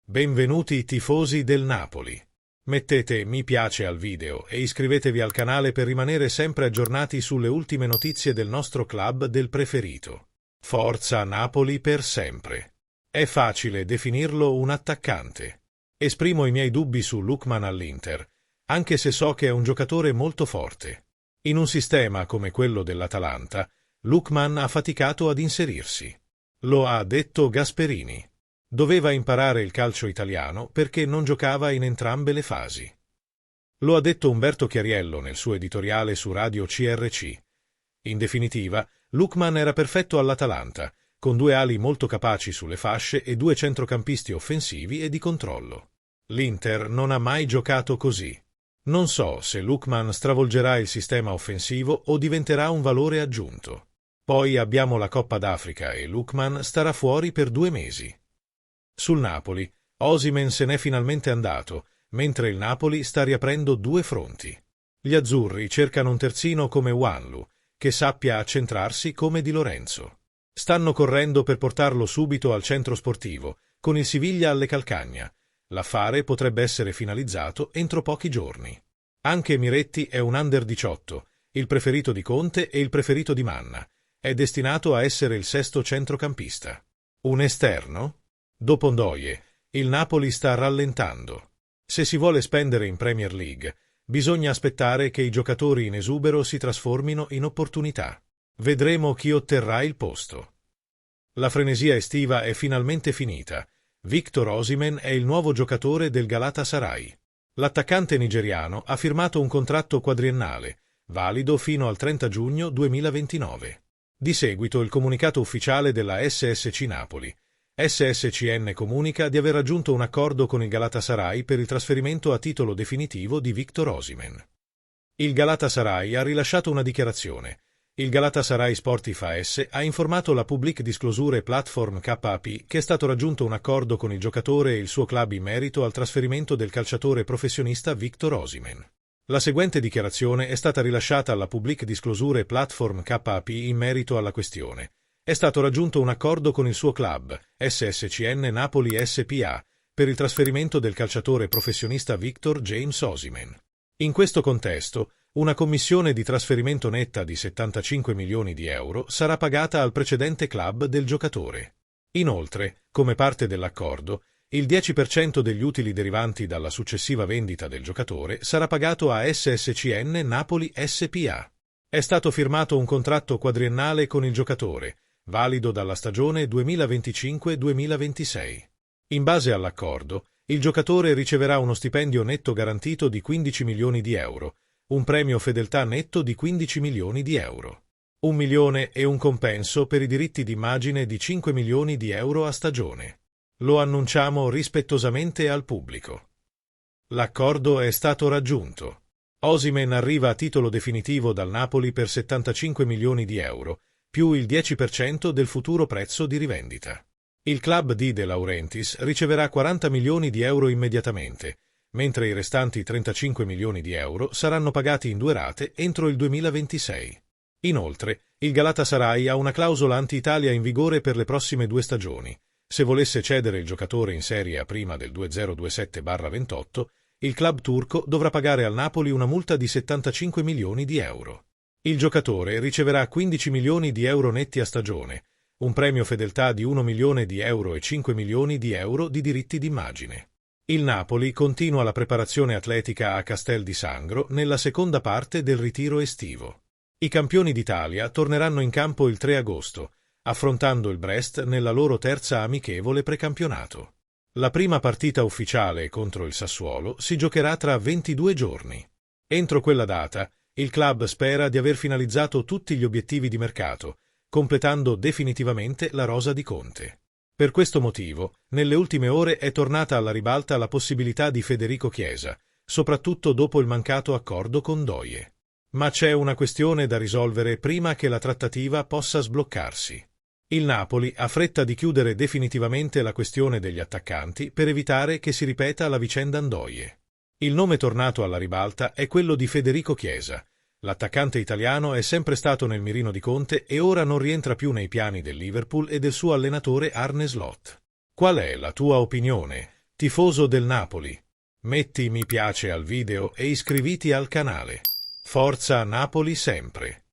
Benvenuti tifosi del Napoli. Mettete mi piace al video e iscrivetevi al canale per rimanere sempre aggiornati sulle ultime notizie del nostro club del preferito. Forza Napoli per sempre. È facile definirlo un attaccante. Esprimo i miei dubbi su Lookman all'Inter, anche se so che è un giocatore molto forte. In un sistema come quello dell'Atalanta, Lookman ha faticato ad inserirsi. Lo ha detto Gasperini. Doveva imparare il calcio italiano perché non giocava in entrambe le fasi. Lo ha detto Umberto Chiariello nel suo editoriale su Radio CRC. In definitiva, Lookman era perfetto all'Atalanta, con due ali molto capaci sulle fasce e due centrocampisti offensivi e di controllo. L'Inter non ha mai giocato così. Non so se Lookman stravolgerà il sistema offensivo o diventerà un valore aggiunto. Poi abbiamo la Coppa d'Africa e Lookman starà fuori per 2 mesi. Sul Napoli, Osimhen se n'è finalmente andato, mentre il Napoli sta riaprendo 2 fronti. Gli azzurri cercano un terzino come Wanlu, che sappia accentrarsi come Di Lorenzo. Stanno correndo per portarlo subito al centro sportivo, con il Siviglia alle calcagna. L'affare potrebbe essere finalizzato entro pochi giorni. Anche Miretti è un under 18, il preferito di Conte e il preferito di Manna. È destinato a essere il sesto centrocampista. Un esterno? Dopo Ndoye, il Napoli sta rallentando. Se si vuole spendere in Premier League, bisogna aspettare che i giocatori in esubero si trasformino in opportunità. Vedremo chi otterrà il posto. La frenesia estiva è finalmente finita. Victor Osimhen è il nuovo giocatore del Galatasaray. L'attaccante nigeriano ha firmato un contratto quadriennale, valido fino al 30 giugno 2029. Di seguito il comunicato ufficiale della SSC Napoli. SSCN comunica di aver raggiunto un accordo con il Galatasaray per il trasferimento a titolo definitivo di Victor Osimhen. Il Galatasaray ha rilasciato una dichiarazione. Il Galatasaray Sportif AS ha informato la Public Disclosure Platform KAP che è stato raggiunto un accordo con il giocatore e il suo club in merito al trasferimento del calciatore professionista Victor Osimhen. La seguente dichiarazione è stata rilasciata alla Public Disclosure Platform KAP in merito alla questione. È stato raggiunto un accordo con il suo club, SSCN Napoli SPA, per il trasferimento del calciatore professionista Victor James Osimhen. In questo contesto, una commissione di trasferimento netta di 75 milioni di euro sarà pagata al precedente club del giocatore. Inoltre, come parte dell'accordo, il 10% degli utili derivanti dalla successiva vendita del giocatore sarà pagato a SSCN Napoli SPA. È stato firmato un contratto quadriennale con il giocatore, valido dalla stagione 2025-2026. In base all'accordo, il giocatore riceverà uno stipendio netto garantito di 15 milioni di euro, un premio fedeltà netto di 15 milioni di euro, 1 milione e un compenso per i diritti d'immagine di 5 milioni di euro a stagione. Lo annunciamo rispettosamente al pubblico. L'accordo è stato raggiunto. Osimhen arriva a titolo definitivo dal Napoli per 75 milioni di euro, più il 10% del futuro prezzo di rivendita. Il club di De Laurentiis riceverà 40 milioni di euro immediatamente, mentre i restanti 35 milioni di euro saranno pagati in 2 rate entro il 2026. Inoltre, il Galatasaray ha una clausola anti-Italia in vigore per le prossime 2 stagioni. Se volesse cedere il giocatore in Serie A prima del 2027/28, il club turco dovrà pagare al Napoli una multa di 75 milioni di euro. Il giocatore riceverà 15 milioni di euro netti a stagione, un premio fedeltà di 1 milione di euro e 5 milioni di euro di diritti d'immagine. Il Napoli continua la preparazione atletica a Castel di Sangro nella seconda parte del ritiro estivo. I campioni d'Italia torneranno in campo il 3 agosto, affrontando il Brest nella loro terza amichevole precampionato. La prima partita ufficiale contro il Sassuolo si giocherà tra 22 giorni. Entro quella data, il club spera di aver finalizzato tutti gli obiettivi di mercato, completando definitivamente la rosa di Conte. Per questo motivo, nelle ultime ore è tornata alla ribalta la possibilità di Federico Chiesa, soprattutto dopo il mancato accordo con Ndoye. Ma c'è una questione da risolvere prima che la trattativa possa sbloccarsi. Il Napoli ha fretta di chiudere definitivamente la questione degli attaccanti per evitare che si ripeta la vicenda Ndoye. Il nome tornato alla ribalta è quello di Federico Chiesa. L'attaccante italiano è sempre stato nel mirino di Conte e ora non rientra più nei piani del Liverpool e del suo allenatore Arne Slot. Qual è la tua opinione? Tifoso del Napoli, metti mi piace al video e iscriviti al canale. Forza Napoli sempre!